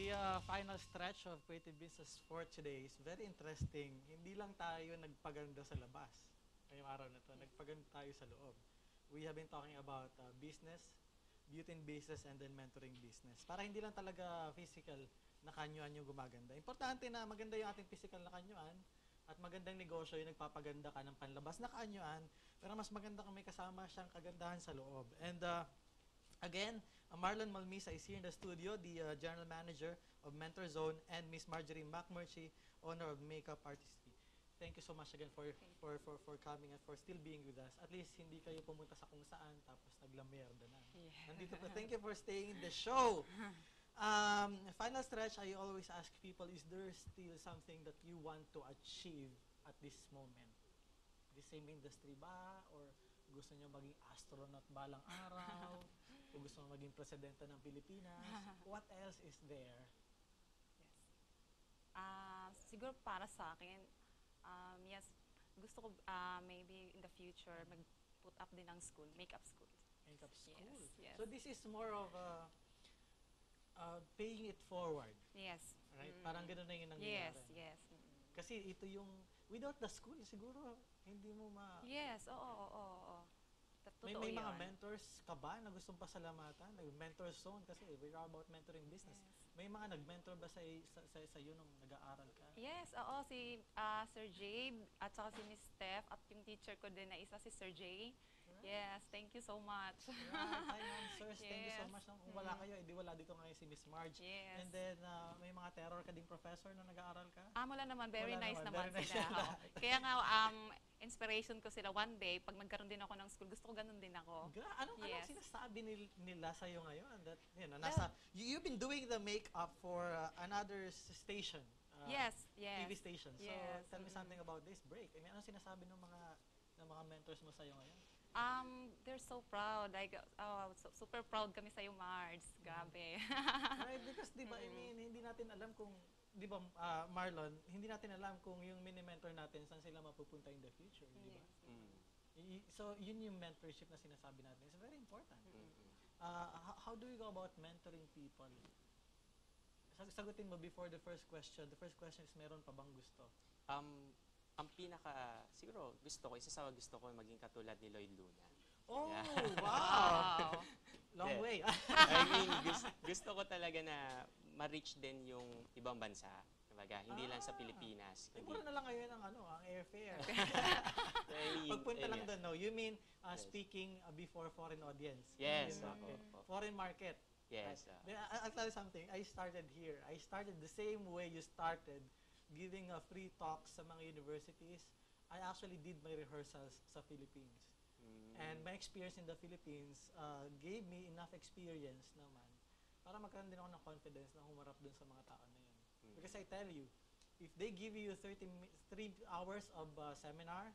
the final stretch of Creative Business for today is very interesting. Hindi lang tayo nagpaganda sa labas ngayong araw na to, nagpaganda tayo sa loob. We have been talking about business, beauty and business, and then mentoring business. Para hindi lang talaga physical na kanyuan yung gumaganda. Importante na maganda yung ating physical na kanyuan at magandang negosyo yung nagpapaganda ka ng panlabas na kanyuan, pero mas maganda kung may kasama siyang kagandahan sa loob. And again, Marlon Malmisa is here in the studio, the General Manager of Mentor Zone, and Miss Marjorie McMurchie, owner of Makeup Artistry. Thank you so much again for coming and for still being with us. At least hindi kayo pumunta sa kung saan tapos naglamerda na. Yeah. Nandito po. Thank you for staying in the show. Final stretch, I always ask people, is there still something that you want to achieve at this moment? The same industry ba? Or gusto nyo maging astronaut balang araw? O gusto mo maging presidente ng Pilipinas? What else is there? Yes. Siguro para sa akin, yes, gusto ko maybe in the future mag-put up din ng school, makeup school. Makeup school. Yes, yes. So this is more of paying it forward. Yes. Right? Parang gano'n na yung nangyayari. Yes, yes. Kasi ito yung, without the school, siguro hindi mo Yes, oo. Totoo may mga yun. mentors ka ba na gustong pasalamatan? Mentor Zone kasi we're all about mentoring business. Yes. May mga nag-mentor ba sa iyo nung nag-aaral ka? Yes, oo, si Sir Jabe at saka si Miss Steph at yung teacher ko din na isa si Sir Jay. Right. Yes, thank you so much. Right. Hi, ma'am, sirs. Thank you so Yes. much. Kung wala kayo, edi wala dito ngayon si Miss Marge. Yes. And then, may mga terror ka ding professor na nag-aaral ka? Wala naman, very Wala nice naman, naman very nice sila. sila. Oo. Kaya nga, inspiration ko sila one day, pag nagkaroon din ako ng school, gusto ko ganun din ako. Anong Yes. sinasabi nila sa iyo ngayon? That, you've been doing the makeup for another station. Yes, yes. TV station. So, Yes. tell me something about this break. I mean, anong sinasabi ng mga mentors mo sa iyo ngayon? They're so proud. Like, super proud kami sa'yo, Mars. Grabe. Right, because di ba, I mean, hindi natin alam kung, di ba, Marlon, hindi natin alam kung yung mini-mentor natin, saan sila mapupunta in the future, di ba? Yes. So, yun yung mentorship na sinasabi natin. It's very important. How do you go about mentoring people? Sagutin mo before the first question. The first question is, meron pa bang gusto? Ang siguro isa sa gusto ko maging katulad ni Lloyd Luna. Oh, Yeah. wow! Long Yeah. way. I mean, gusto ko talaga na ma-reach din yung ibang bansa. Kumbaga, hindi lang sa Pilipinas. Siguro na lang ngayon ang airfare. I mean, Pagpunta lang yeah. doon, no? You mean Yes. speaking before foreign audience? Yes, Yun, opo. foreign market. Yes. Right. I'll tell you something. I started here. I started the same way you started, giving free talks sa mga universities. I actually did my rehearsals sa Philippines. And my experience in the Philippines gave me enough experience naman para magkaroon din ako ng confidence na humarap dun sa mga tao na yun. Because I tell you, if they give you 3 hours of seminar,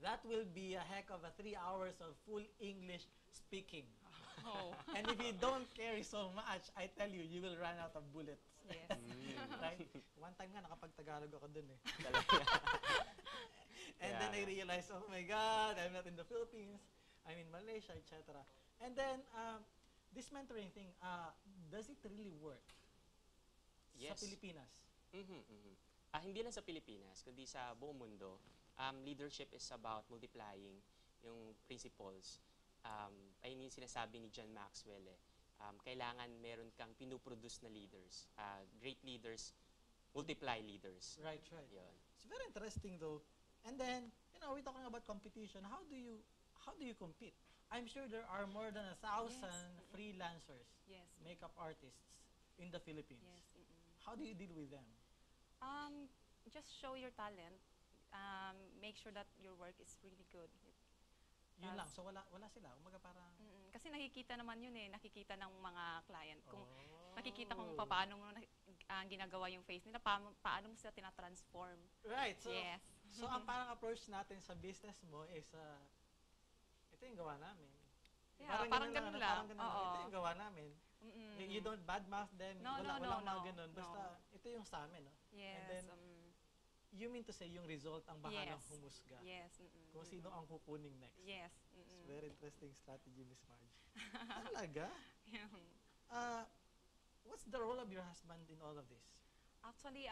that will be a heck of 3 hours of full English speaking. Oh. And if you don't carry so much, I tell you, you will run out of bullets. Yes. Right? One time nga, nakapag-Tagalog ako dun eh. Talaga. And then I realized, oh my God, I'm not in the Philippines. I'm in Malaysia, etc. And then, this mentoring thing, does it really work sa Yes. Pilipinas? Hindi lang sa Pilipinas, kundi sa buong mundo. Leadership is about multiplying yung principles. Ayun yung sinasabi ni John Maxwell eh. Kailangan meron kang pinuproduce na leaders. Great leaders, multiply leaders. Right. Yun. It's very interesting though. And then, we're talking about competition. How do you compete? I'm sure there are more than 1,000 freelancers, Yes. makeup artists in the Philippines. Yes. How do you deal with them? Just show your talent. Make sure that your work is really good. Yun lang. So wala sila. Umaga parang Kasi nakikita naman yun eh. Nakikita ng mga client. Kung Oh. nakikita kung paano mo ginagawa yung face nila, paano mo sila tinatransform. Right. So, Yes. so ang parang approach natin sa business mo is, ito yung gawa namin. Yeah, parang ganun lang. Parang ganun lang. Oo. Ito yung gawa namin. You don't badmouth them. No, Walang no, mga no. ganun. Basta, ito yung sa amin. No? Yes. And then, you mean to say yung result ang bahalang Yes. humusga? Yes. Kung sino ang kukuning next. Yes. It's very interesting strategy, Miss Marge. Talaga? What's the role of your husband in all of this? Actually,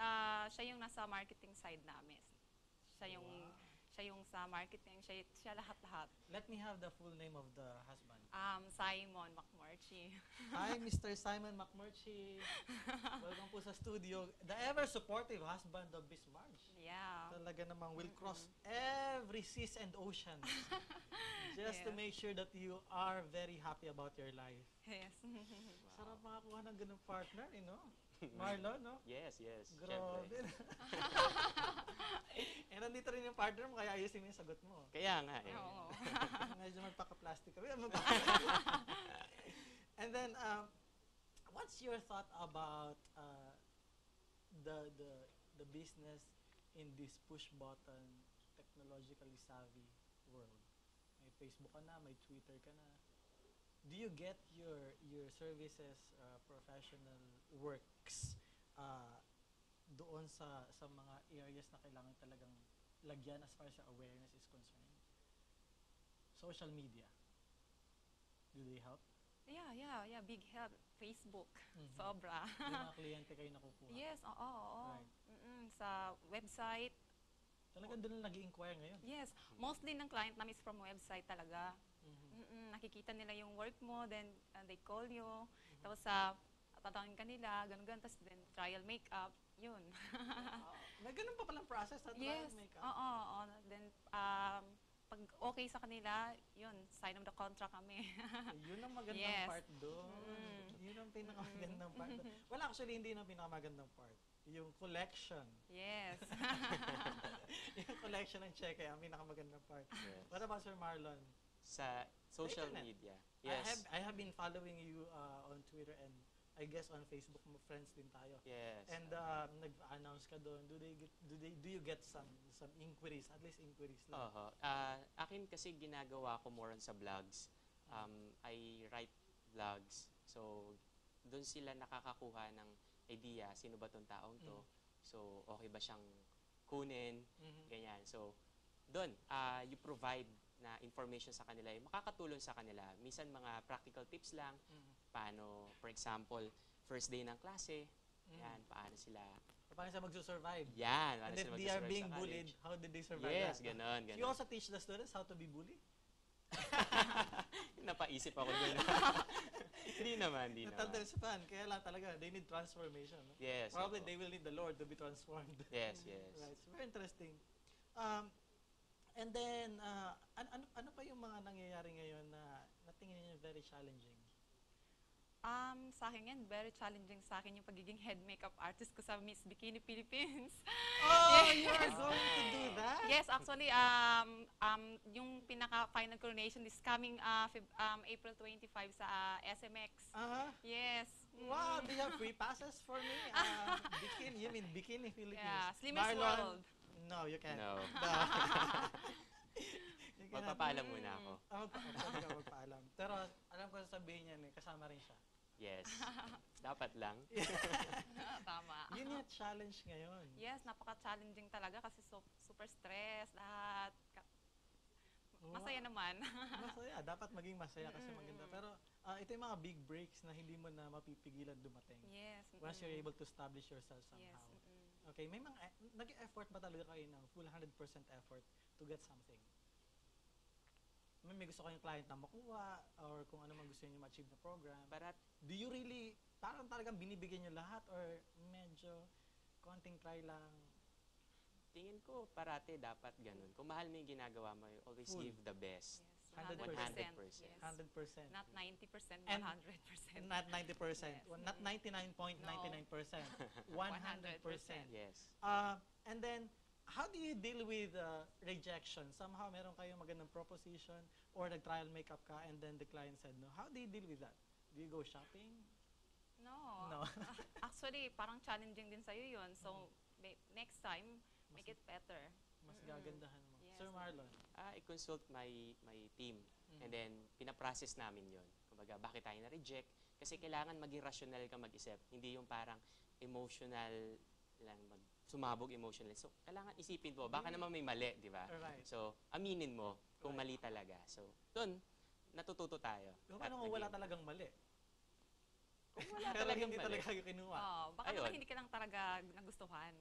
siya yung nasa marketing side namin. Siya yung Wow. siya yung sa marketing, siya lahat-lahat. Let me have the full name of the husband. Simon McMurchie. Hi, Mr. Simon McMurchie. Welcome po sa studio. The ever-supportive husband of Miss Marge. Yeah. Talaga namang will cross every seas and oceans just to Yes. make sure that you are very happy about your life. Yes. Sarap makakuha ng ganung partner, no? Marlon, no? Yes, yes. Grabe. Syempre. Nandito rin yung partner mo, kaya ayusin mo yung sagot mo. Kaya nga eh. Oo. Medyo magpaka-plastic kami. And then, what's your thought about the business in this push-button, technologically savvy world? May Facebook ka na, may Twitter ka na. Do you get your services, professional works, doon sa mga areas na kailangan talagang lagyan as far as your awareness is concerned? Social media, do they help? Yeah. Big help. Facebook. Mhm. Sobra. Yung mga kliyente kayo nakukuha? Yes, oo. Right. Sa website. Talagang doon lang nag-i-inquire ngayon? Yes. Mostly ng client namin is from website talaga. Mhm. Nakikita nila yung work mo, then they call you. Tapos tatawagin ka nila, ganun. Tapos then trial makeup. Yun. May ganun pa palang process na trial Yes. makeup? Oo. Then, pag okay sa kanila, yun, sign of the contract kami. Yun ang magandang Yes. part doon. Yun ang pinakamagandang part doon. Well, actually, hindi yun ang pinakamagandang part. Yung collection. Yes. Yung collection ng cheque ang pinakamagandang part. Yes. What about Sir Marlon? Sa social Internet. media. Yes. I have been following you on Twitter and I guess on Facebook, friends din tayo. Yes. And nag-announce ka doon. Do you get some inquiries, at least inquiries lang? Oho. Akin kasi ginagawa ko more on sa vlogs. I write vlogs. So, doon sila nakakakuha ng idea, sino ba tong taong to? So, okay ba siyang kunin? Mhm. Ganyan. So, doon, you provide na information sa kanila, yung makakatulong sa kanila. Minsan mga practical tips lang, Mhm. paano, for example, first day ng klase, Mhm. yan, paano sila, Paano sila magsusurvive? yan, paano And if sila they are mag-survive being sa bullied, college. how did they survive Yes, that? ganon, You ganon. also teach the students how to be bullied? Napaisip ako dun. Hindi naman, hindi Natal naman. their span, kaya lang talaga, they need transformation. No? Yes. Probably opo. they will need the Lord to be transformed. Yes, yes. Right, so very interesting. And then, ano pa yung mga nangyayari ngayon na tingin niyo very challenging? Sa akin yan, very challenging sa akin yung pagiging head makeup artist ko sa Miss Bikini Philippines. Oh, you are going to do that? Yes, actually, yung pinaka-final coronation is coming April 25 sa SMX. Uh-huh. Yes. Wow, do you have free passes for me? Bikini, you mean Bikini Philippines? Yeah, Slimmest World. No, you can't. No. You cannot. Magpapaalam muna ako. Pwede ka magpaalam. Pero alam ko sasabihin niyan, kasama rin siya. Yes. Dapat lang. Tama. Yun yung challenge ngayon. Yes, napaka-challenging talaga kasi super stress, lahat. Masaya naman. Masaya. Dapat maging masaya kasi maganda. Pero ito yung mga big breaks na hindi mo na mapipigilan dumating. Yes. Once you're able to establish yourself somehow. Yes. Okay, may mga, nag-effort ba talaga kayo ng full 100% effort to get something? May gusto kayong client na makuha or kung ano man gusto niyo ma-achieve na program. Para Do you really, parang talagang binibigyan niyo lahat or medyo konting try lang? tingin ko parate dapat ganun. Kung mahal mo yung ginagawa mo, you always Full. give the best. Yes. 100%. 100%. Yes. 100%. Not 90%, And 100%. Not 90%. Yes. Not 99.99%. 100%. Yes. And then, how do you deal with rejection? Somehow, meron kayong magandang proposition or nag-trial makeup ka and then the client said no. How do you deal with that? Do you go shopping? No. No. Actually, parang challenging din sa'yo yun. So, next time, make it better. Mas gagandahan mo. Yes. Sir Marlon. I-consult my team. And then, pinaprocess namin yon. Kumbaga, bakit tayo na-reject? Kasi kailangan maging rational ka mag-isip. Hindi yung parang emotional lang, sumabog emotional. So, kailangan isipin mo, baka naman may mali, di ba? Alright. So, aminin mo kung Right. mali talaga. So, doon, natututo tayo. Kung At ano wala naging- talagang mali. Kung wala Pero talagang hindi mali. talaga kayo kinuha. Baka Ayun. naman hindi ka lang talaga nagustuhan.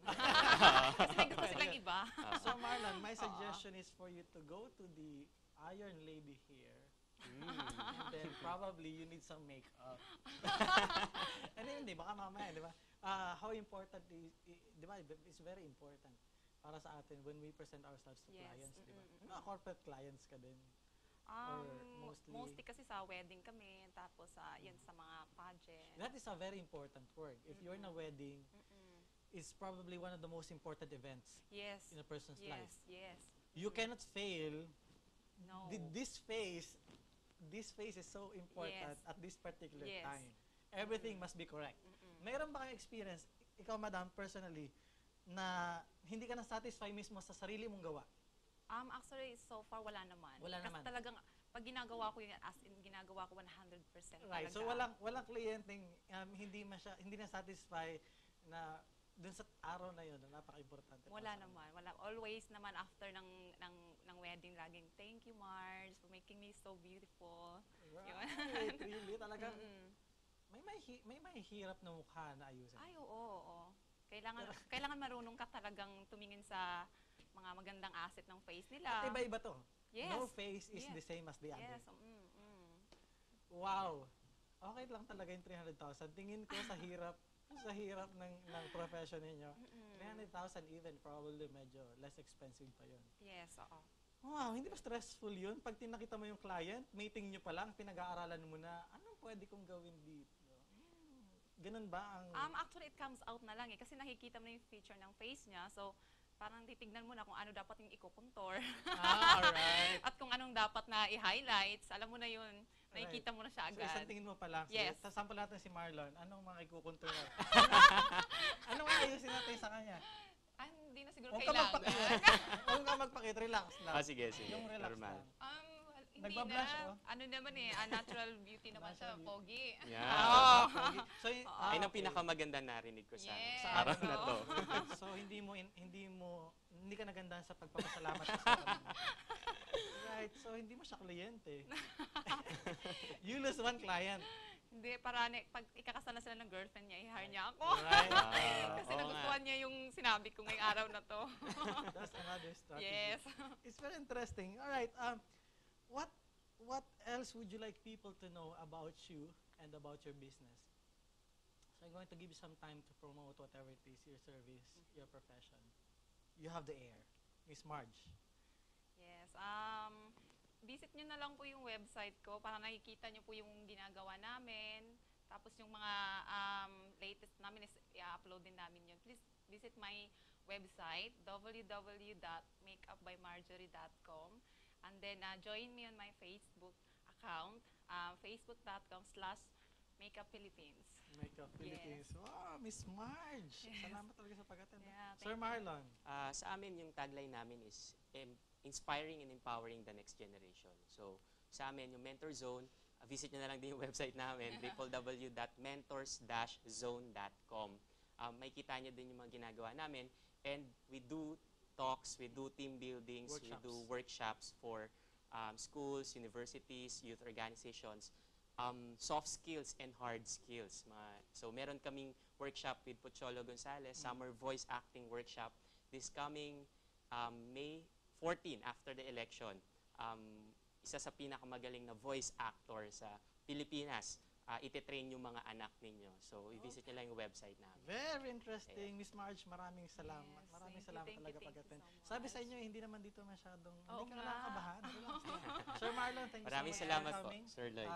Kasi may gusto silang iba. So Marlon, my suggestion is for you to go to the Iron Lady here. And then probably you need some makeup. And then, hindi, baka mamaya, di ba? How important di ba, it's very important para sa atin when we present ourselves to Yes. clients, di ba? Mga corporate clients ka din. mostly- Mostly kasi sa wedding kami, tapos yun sa mga pageant. That is a very important work. If you're in a wedding, Mm-mm. it's probably one of the most important events Yes. in a person's life. Yes. You cannot fail. No. This phase is so important Yes. at this particular Yes. time. Everything must be correct. Mm-mm. Mayroon ba kayong experience, ikaw madam, personally, na hindi ka na-satisfy mismo sa sarili mong gawa? Actually, so far, wala naman. Wala Kasi naman. talagang, pag ginagawa ko yun, as in, ginagawa ko 100% Right. talaga. So walang kliyenteng hindi na satisfy na dun sa araw na yun na napaka-importante. Wala para sa naman. Wala. Always naman after ng wedding, laging, thank you, Mars, for making me so beautiful. kanila. Right. Really, talagang Mm-mm. may mahihirap na mukha na ayusin. Ay, oo. Kailangan marunong ka talagang tumingin sa mga magandang asset ng face nila. At iba-iba to. Yes. No face is Yes. the same as the other. Yes. Wow. Okay lang talaga yung 300,000. Tingin ko sa hirap ng profession ninyo. 300,000 even probably medyo less expensive pa yun. Yes, oo. Wow, hindi ba stressful yun? Pag tinakita mo yung client, meeting nyo pa lang, pinag-aaralan mo na, anong pwede kong gawin dito? Ganun ba ang... Actually, it comes out na lang eh. Kasi nakikita mo na yung feature ng face niya. So, parang titignan mo na kung ano dapat yung ikukontour. Alright. At kung anong dapat na i-highlights. Alam mo na yun. Nakikita mo na siya So, agad. isang tingin mo pa lang. Yes. Sige, sample natin si Marlon. Anong mga ikukontour mo? Anong ayusin natin sa kanya? Hindi na siguro Huwag ka kailangan. Huwag ka magpakit. Relax lang. Sige. Yung relax Normal. lang. Hindi Nagbablush, na. oh. Ano naman eh, natural beauty naman siya, Natural beauty. pogi. Yeah. Oo. So, Ayun ang pinakamaganda narinig ko sa Yes. araw na to. So hindi ka naganda sa pagpapasalamat sa kanila. Right. So hindi mo siya kliyente. You lose one client. Hindi, pag ikakasal na sila ng girlfriend niya, i-hire niya ako. Right. Kasi Oo nagustuhan niya yung sinabi ko ngayong araw na to. That's another strategy. Yes. It's very interesting. All right. What else would you like people to know about you and about your business? So I'm going to give you some time to promote whatever it is, your service, your profession. You have the air. Miss Marge. Yes. Visit nyo na lang po yung website ko para nakikita nyo po yung ginagawa namin. Tapos yung mga latest namin is i-upload din namin yun. Please visit my website, www.makeupbymarjorie.com. And then join me on my Facebook account, facebook.com/makeupphilippines. Makeup Philippines. Wow, Miss Marge. Salamat talaga sa pag-attend. Yeah, Sir Marlon. Sa amin, yung tagline namin is inspiring and empowering the next generation. So, sa amin, yung Mentor Zone, visit nyo na lang din yung website namin, www.mentors-zone.com. May kita nyo din yung mga ginagawa namin. And we do talks, we do team buildings, we do workshops for schools, universities, youth organizations, soft skills and hard skills. So meron kaming workshop with Pocholo Gonzalez, summer voice acting workshop this coming May 14 after the election. Isa sa pinakamagaling na voice actor sa Pilipinas. Ititrain yung mga anak ninyo. So, i-visit nyo lang yung website namin. Very interesting, Miss Marge. Maraming salamat. Yes, Maraming thank you, salamat thank you, talaga thank you pag-attend. so much. Sabi sa inyo, hindi naman dito masyadong, Oo hindi ka nga. nakakabahan. Relax lang. Sir Marlon, thank you Maraming so much salamat for po, coming. Sir Lloyd.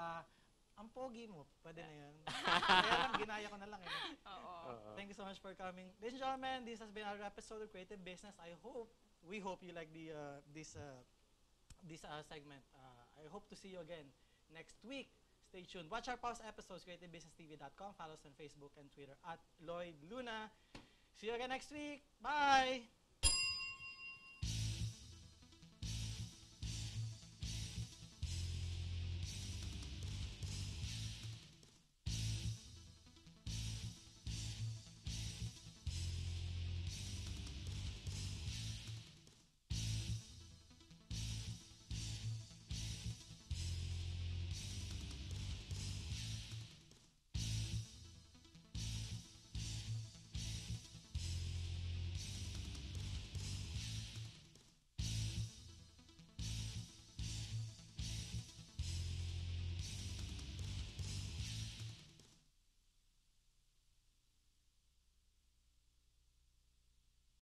Ang pogi mo, pwede na yun. Kaya lang, ginaya ko na lang. Oo. Thank you so much for coming. Ladies and gentlemen, this has been our episode of Creative Business. We hope you like this segment. I hope to see you again next week. Stay tuned. Watch our past episodes, creativebusinesstv.com. Follow us on Facebook and Twitter @LloydLuna. See you again next week. Bye!